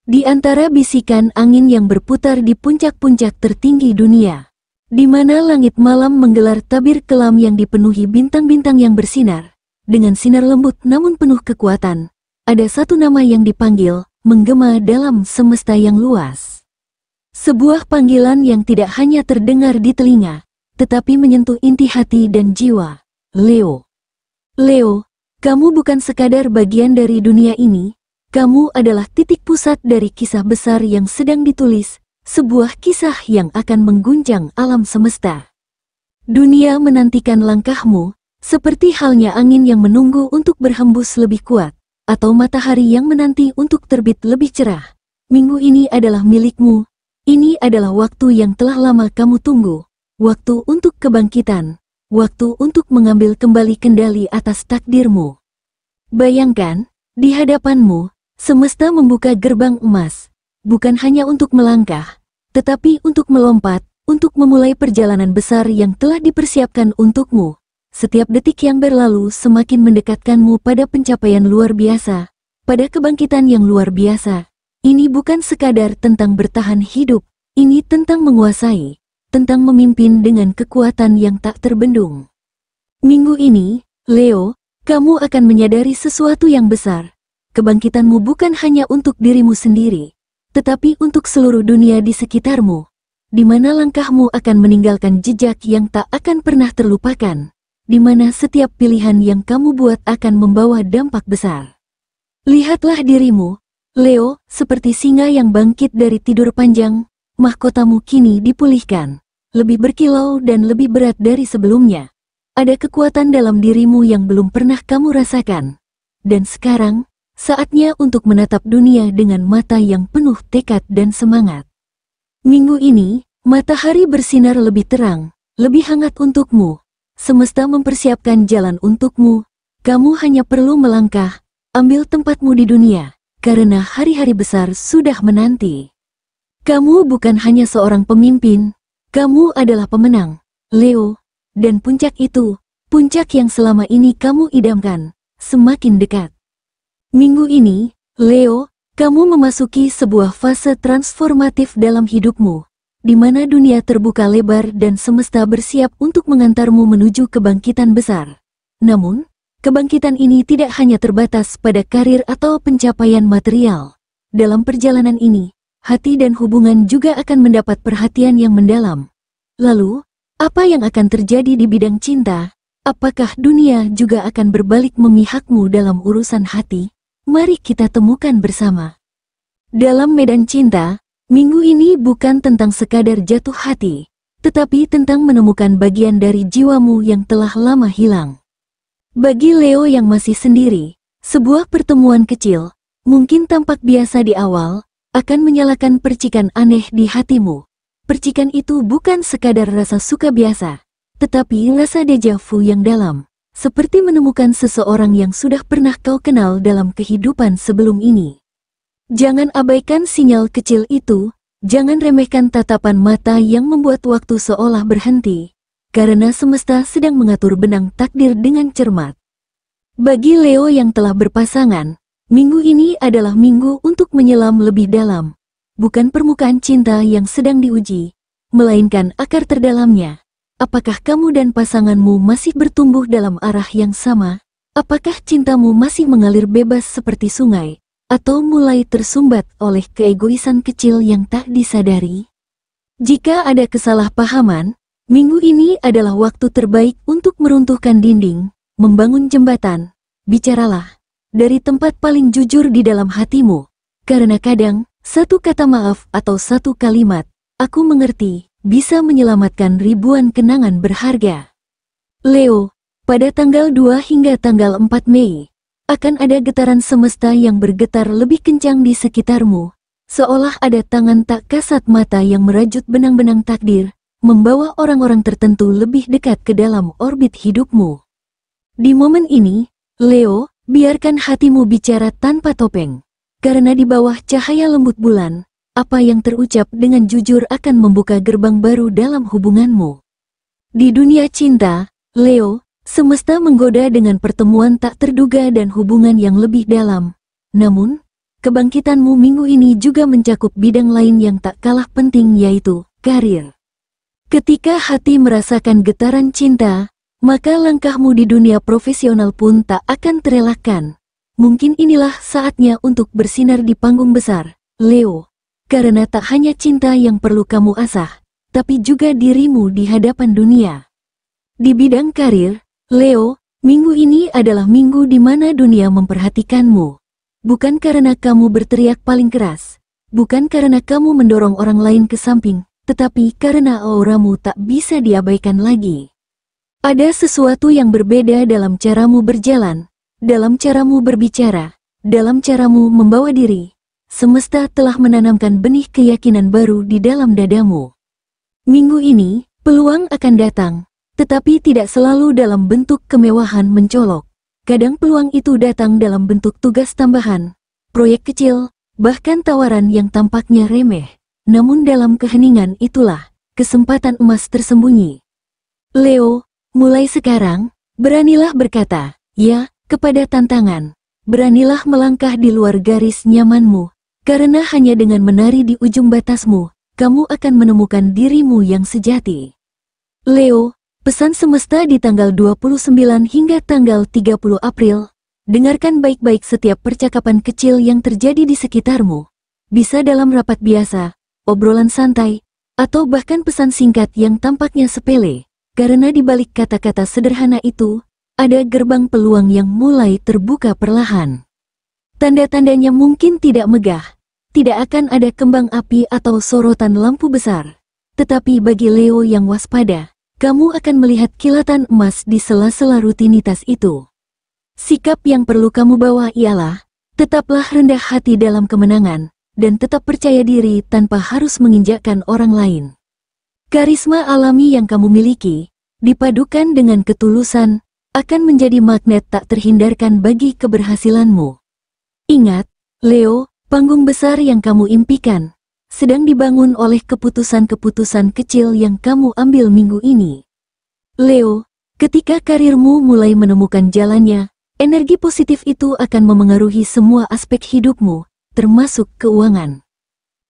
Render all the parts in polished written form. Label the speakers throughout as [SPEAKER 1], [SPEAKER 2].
[SPEAKER 1] Di antara bisikan angin yang berputar di puncak-puncak tertinggi dunia, di mana langit malam menggelar tabir kelam yang dipenuhi bintang-bintang yang bersinar, dengan sinar lembut namun penuh kekuatan, ada satu nama yang dipanggil, menggema dalam semesta yang luas. Sebuah panggilan yang tidak hanya terdengar di telinga, tetapi menyentuh inti hati dan jiwa. Leo. Leo, kamu bukan sekadar bagian dari dunia ini. Kamu adalah titik pusat dari kisah besar yang sedang ditulis, sebuah kisah yang akan mengguncang alam semesta. Dunia menantikan langkahmu, seperti halnya angin yang menunggu untuk berhembus lebih kuat, atau matahari yang menanti untuk terbit lebih cerah. Minggu ini adalah milikmu. Ini adalah waktu yang telah lama kamu tunggu. Waktu untuk kebangkitan. Waktu untuk mengambil kembali kendali atas takdirmu. Bayangkan, di hadapanmu, semesta membuka gerbang emas, bukan hanya untuk melangkah, tetapi untuk melompat, untuk memulai perjalanan besar yang telah dipersiapkan untukmu. Setiap detik yang berlalu semakin mendekatkanmu pada pencapaian luar biasa, pada kebangkitan yang luar biasa. Ini bukan sekadar tentang bertahan hidup, ini tentang menguasai, tentang memimpin dengan kekuatan yang tak terbendung. Minggu ini, Leo, kamu akan menyadari sesuatu yang besar. Kebangkitanmu bukan hanya untuk dirimu sendiri, tetapi untuk seluruh dunia di sekitarmu, di mana langkahmu akan meninggalkan jejak yang tak akan pernah terlupakan, di mana setiap pilihan yang kamu buat akan membawa dampak besar. Lihatlah dirimu, Leo, seperti singa yang bangkit dari tidur panjang, mahkotamu kini dipulihkan, lebih berkilau dan lebih berat dari sebelumnya. Ada kekuatan dalam dirimu yang belum pernah kamu rasakan. Dan sekarang, saatnya untuk menatap dunia dengan mata yang penuh tekad dan semangat. Minggu ini, matahari bersinar lebih terang, lebih hangat untukmu. Semesta mempersiapkan jalan untukmu. Kamu hanya perlu melangkah, ambil tempatmu di dunia, karena hari-hari besar sudah menanti. Kamu bukan hanya seorang pemimpin, kamu adalah pemenang, Leo. Dan puncak itu, puncak yang selama ini kamu idamkan, semakin dekat. Minggu ini, Leo, kamu memasuki sebuah fase transformatif dalam hidupmu, di mana dunia terbuka lebar dan semesta bersiap untuk mengantarmu menuju kebangkitan besar. Namun, kebangkitan ini tidak hanya terbatas pada karir atau pencapaian material. Dalam perjalanan ini, hati dan hubungan juga akan mendapat perhatian yang mendalam. Lalu, apa yang akan terjadi di bidang cinta? Apakah dunia juga akan berbalik memihakmu dalam urusan hati? Mari kita temukan bersama. Dalam medan cinta, minggu ini bukan tentang sekadar jatuh hati, tetapi tentang menemukan bagian dari jiwamu yang telah lama hilang. Bagi Leo yang masih sendiri, sebuah pertemuan kecil, mungkin tampak biasa di awal, akan menyalakan percikan aneh di hatimu. Percikan itu bukan sekadar rasa suka biasa, tetapi rasa deja vu yang dalam. Seperti menemukan seseorang yang sudah pernah kau kenal dalam kehidupan sebelum ini. Jangan abaikan sinyal kecil itu, jangan remehkan tatapan mata yang membuat waktu seolah berhenti, karena semesta sedang mengatur benang takdir dengan cermat. Bagi Leo yang telah berpasangan, minggu ini adalah minggu untuk menyelam lebih dalam. Bukan permukaan cinta yang sedang diuji, melainkan akar terdalamnya. Apakah kamu dan pasanganmu masih bertumbuh dalam arah yang sama? Apakah cintamu masih mengalir bebas seperti sungai? Atau mulai tersumbat oleh keegoisan kecil yang tak disadari? Jika ada kesalahpahaman, minggu ini adalah waktu terbaik untuk meruntuhkan dinding, membangun jembatan. Bicaralah dari tempat paling jujur di dalam hatimu. Karena kadang, satu kata maaf atau satu kalimat, "Aku mengerti," bisa menyelamatkan ribuan kenangan berharga. Leo, pada tanggal 2 hingga tanggal 4 Mei, akan ada getaran semesta yang bergetar lebih kencang di sekitarmu, seolah ada tangan tak kasat mata yang merajut benang-benang takdir, membawa orang-orang tertentu lebih dekat ke dalam orbit hidupmu. Di momen ini, Leo, biarkan hatimu bicara tanpa topeng, karena di bawah cahaya lembut bulan, apa yang terucap dengan jujur akan membuka gerbang baru dalam hubunganmu. Di dunia cinta, Leo, semesta menggoda dengan pertemuan tak terduga dan hubungan yang lebih dalam. Namun, kebangkitanmu minggu ini juga mencakup bidang lain yang tak kalah penting, yaitu karir. Ketika hati merasakan getaran cinta, maka langkahmu di dunia profesional pun tak akan terelakkan. Mungkin inilah saatnya untuk bersinar di panggung besar, Leo. Karena tak hanya cinta yang perlu kamu asah, tapi juga dirimu di hadapan dunia. Di bidang karir, Leo, minggu ini adalah minggu di mana dunia memperhatikanmu. Bukan karena kamu berteriak paling keras, bukan karena kamu mendorong orang lain ke samping, tetapi karena auramu tak bisa diabaikan lagi. Ada sesuatu yang berbeda dalam caramu berjalan, dalam caramu berbicara, dalam caramu membawa diri. Semesta telah menanamkan benih keyakinan baru di dalam dadamu. Minggu ini, peluang akan datang, tetapi tidak selalu dalam bentuk kemewahan mencolok. Kadang peluang itu datang dalam bentuk tugas tambahan, proyek kecil, bahkan tawaran yang tampaknya remeh. Namun dalam keheningan itulah kesempatan emas tersembunyi. Leo, mulai sekarang, beranilah berkata ya kepada tantangan. Beranilah melangkah di luar garis nyamanmu, karena hanya dengan menari di ujung batasmu, kamu akan menemukan dirimu yang sejati. Leo, pesan semesta di tanggal 29 hingga tanggal 30 April. Dengarkan baik-baik setiap percakapan kecil yang terjadi di sekitarmu. Bisa dalam rapat biasa, obrolan santai, atau bahkan pesan singkat yang tampaknya sepele, karena di balik kata-kata sederhana itu, ada gerbang peluang yang mulai terbuka perlahan. Tanda-tandanya mungkin tidak megah, tidak akan ada kembang api atau sorotan lampu besar. Tetapi bagi Leo yang waspada, kamu akan melihat kilatan emas di sela-sela rutinitas itu. Sikap yang perlu kamu bawa ialah, tetaplah rendah hati dalam kemenangan, dan tetap percaya diri tanpa harus menginjakkan orang lain. Karisma alami yang kamu miliki, dipadukan dengan ketulusan, akan menjadi magnet tak terhindarkan bagi keberhasilanmu. Ingat, Leo, panggung besar yang kamu impikan, sedang dibangun oleh keputusan-keputusan kecil yang kamu ambil minggu ini. Leo, ketika karirmu mulai menemukan jalannya, energi positif itu akan memengaruhi semua aspek hidupmu, termasuk keuangan.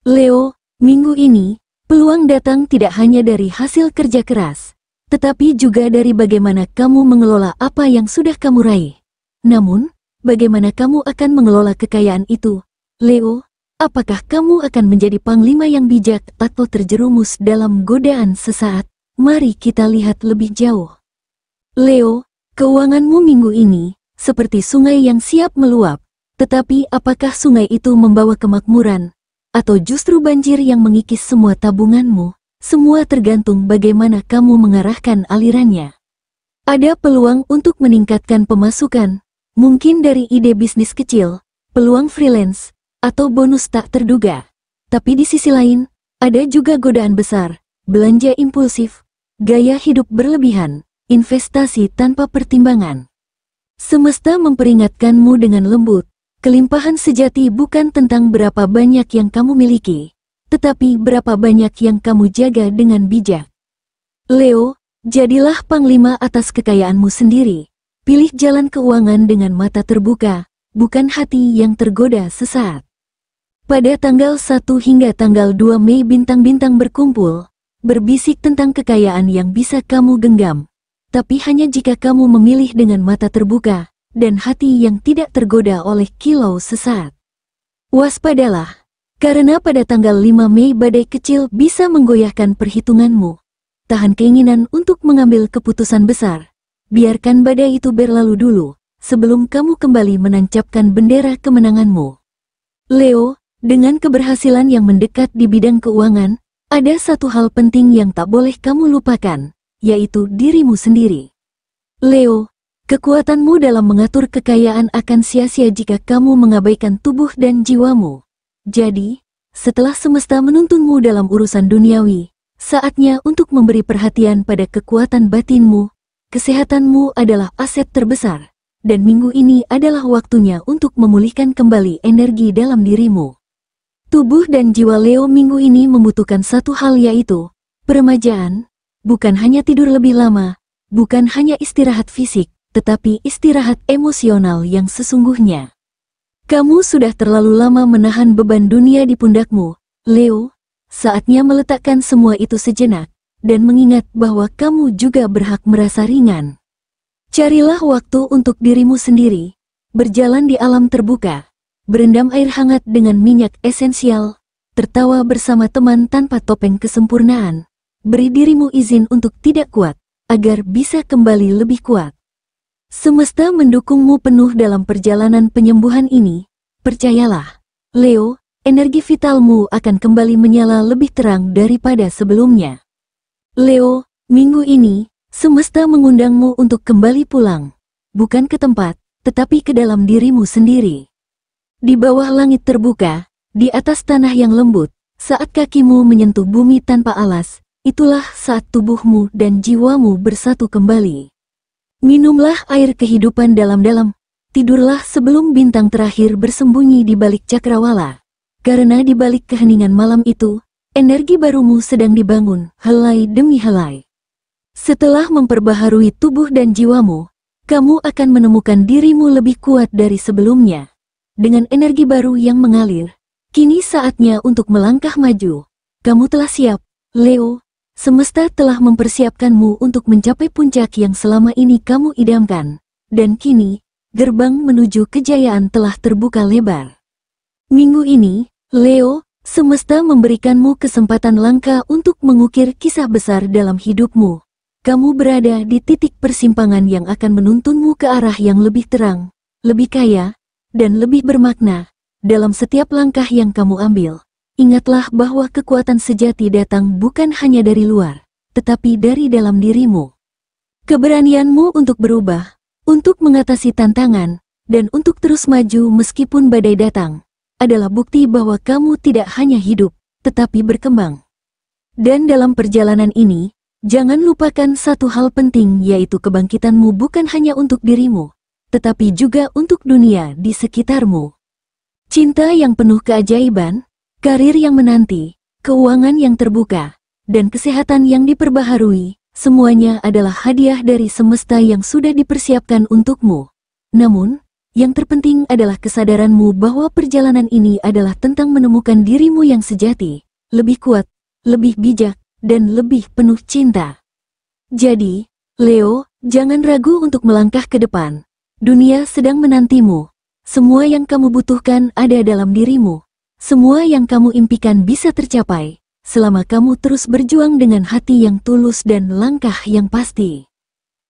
[SPEAKER 1] Leo, minggu ini, peluang datang tidak hanya dari hasil kerja keras, tetapi juga dari bagaimana kamu mengelola apa yang sudah kamu raih. Namun, bagaimana kamu akan mengelola kekayaan itu, Leo? Apakah kamu akan menjadi panglima yang bijak atau terjerumus dalam godaan sesaat? Mari kita lihat lebih jauh. Leo, keuanganmu minggu ini, seperti sungai yang siap meluap. Tetapi apakah sungai itu membawa kemakmuran, atau justru banjir yang mengikis semua tabunganmu? Semua tergantung bagaimana kamu mengarahkan alirannya. Ada peluang untuk meningkatkan pemasukan, mungkin dari ide bisnis kecil, peluang freelance, atau bonus tak terduga. Tapi di sisi lain, ada juga godaan besar, belanja impulsif, gaya hidup berlebihan, investasi tanpa pertimbangan. Semesta memperingatkanmu dengan lembut. Kelimpahan sejati bukan tentang berapa banyak yang kamu miliki, tetapi berapa banyak yang kamu jaga dengan bijak. Leo, jadilah panglima atas kekayaanmu sendiri. Pilih jalan keuangan dengan mata terbuka, bukan hati yang tergoda sesaat. Pada tanggal 1 hingga tanggal 2 Mei bintang-bintang berkumpul, berbisik tentang kekayaan yang bisa kamu genggam. Tapi hanya jika kamu memilih dengan mata terbuka, dan hati yang tidak tergoda oleh kilau sesaat. Waspadalah, karena pada tanggal 5 Mei badai kecil bisa menggoyahkan perhitunganmu. Tahan keinginan untuk mengambil keputusan besar. Biarkan badai itu berlalu dulu, sebelum kamu kembali menancapkan bendera kemenanganmu. Leo, dengan keberhasilan yang mendekat di bidang keuangan, ada satu hal penting yang tak boleh kamu lupakan, yaitu dirimu sendiri. Leo, kekuatanmu dalam mengatur kekayaan akan sia-sia jika kamu mengabaikan tubuh dan jiwamu. Jadi, setelah semesta menuntunmu dalam urusan duniawi, saatnya untuk memberi perhatian pada kekuatan batinmu. Kesehatanmu adalah aset terbesar, dan minggu ini adalah waktunya untuk memulihkan kembali energi dalam dirimu. Tubuh dan jiwa Leo minggu ini membutuhkan satu hal, yaitu peremajaan, bukan hanya tidur lebih lama, bukan hanya istirahat fisik, tetapi istirahat emosional yang sesungguhnya. Kamu sudah terlalu lama menahan beban dunia di pundakmu, Leo. Saatnya meletakkan semua itu sejenak, dan mengingat bahwa kamu juga berhak merasa ringan. Carilah waktu untuk dirimu sendiri, berjalan di alam terbuka, berendam air hangat dengan minyak esensial, tertawa bersama teman tanpa topeng kesempurnaan. Beri dirimu izin untuk tidak kuat, agar bisa kembali lebih kuat. Semesta mendukungmu penuh dalam perjalanan penyembuhan ini. Percayalah, Leo, energi vitalmu akan kembali menyala lebih terang daripada sebelumnya. Leo, minggu ini, semesta mengundangmu untuk kembali pulang. Bukan ke tempat, tetapi ke dalam dirimu sendiri. Di bawah langit terbuka, di atas tanah yang lembut, saat kakimu menyentuh bumi tanpa alas, itulah saat tubuhmu dan jiwamu bersatu kembali. Minumlah air kehidupan dalam-dalam, tidurlah sebelum bintang terakhir bersembunyi di balik cakrawala. Karena di balik keheningan malam itu, energi barumu sedang dibangun, helai demi helai. Setelah memperbaharui tubuh dan jiwamu, kamu akan menemukan dirimu lebih kuat dari sebelumnya. Dengan energi baru yang mengalir, kini saatnya untuk melangkah maju. Kamu telah siap, Leo. Semesta telah mempersiapkanmu untuk mencapai puncak yang selama ini kamu idamkan. Dan kini, gerbang menuju kejayaan telah terbuka lebar. Minggu ini, Leo, semesta memberikanmu kesempatan langka untuk mengukir kisah besar dalam hidupmu. Kamu berada di titik persimpangan yang akan menuntunmu ke arah yang lebih terang, lebih kaya, dan lebih bermakna. Dalam setiap langkah yang kamu ambil, ingatlah bahwa kekuatan sejati datang bukan hanya dari luar, tetapi dari dalam dirimu. Keberanianmu untuk berubah, untuk mengatasi tantangan, dan untuk terus maju meskipun badai datang, adalah bukti bahwa kamu tidak hanya hidup, tetapi berkembang. Dan dalam perjalanan ini, jangan lupakan satu hal penting, yaitu kebangkitanmu bukan hanya untuk dirimu, tetapi juga untuk dunia di sekitarmu. Cinta yang penuh keajaiban, karir yang menanti, keuangan yang terbuka, dan kesehatan yang diperbaharui, semuanya adalah hadiah dari semesta yang sudah dipersiapkan untukmu. Namun, yang terpenting adalah kesadaranmu bahwa perjalanan ini adalah tentang menemukan dirimu yang sejati, lebih kuat, lebih bijak, dan lebih penuh cinta. Jadi, Leo, jangan ragu untuk melangkah ke depan. Dunia sedang menantimu. Semua yang kamu butuhkan ada dalam dirimu. Semua yang kamu impikan bisa tercapai, selama kamu terus berjuang dengan hati yang tulus dan langkah yang pasti.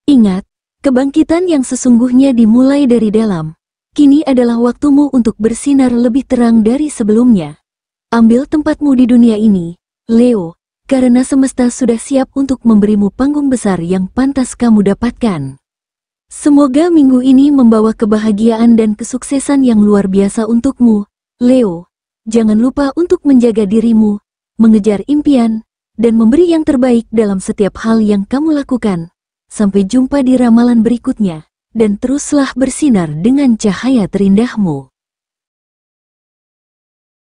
[SPEAKER 1] Ingat, kebangkitan yang sesungguhnya dimulai dari dalam. Kini adalah waktumu untuk bersinar lebih terang dari sebelumnya. Ambil tempatmu di dunia ini, Leo, karena semesta sudah siap untuk memberimu panggung besar yang pantas kamu dapatkan. Semoga minggu ini membawa kebahagiaan dan kesuksesan yang luar biasa untukmu, Leo. Jangan lupa untuk menjaga dirimu, mengejar impian, dan memberi yang terbaik dalam setiap hal yang kamu lakukan. Sampai jumpa di ramalan berikutnya, dan teruslah bersinar dengan cahaya terindahmu.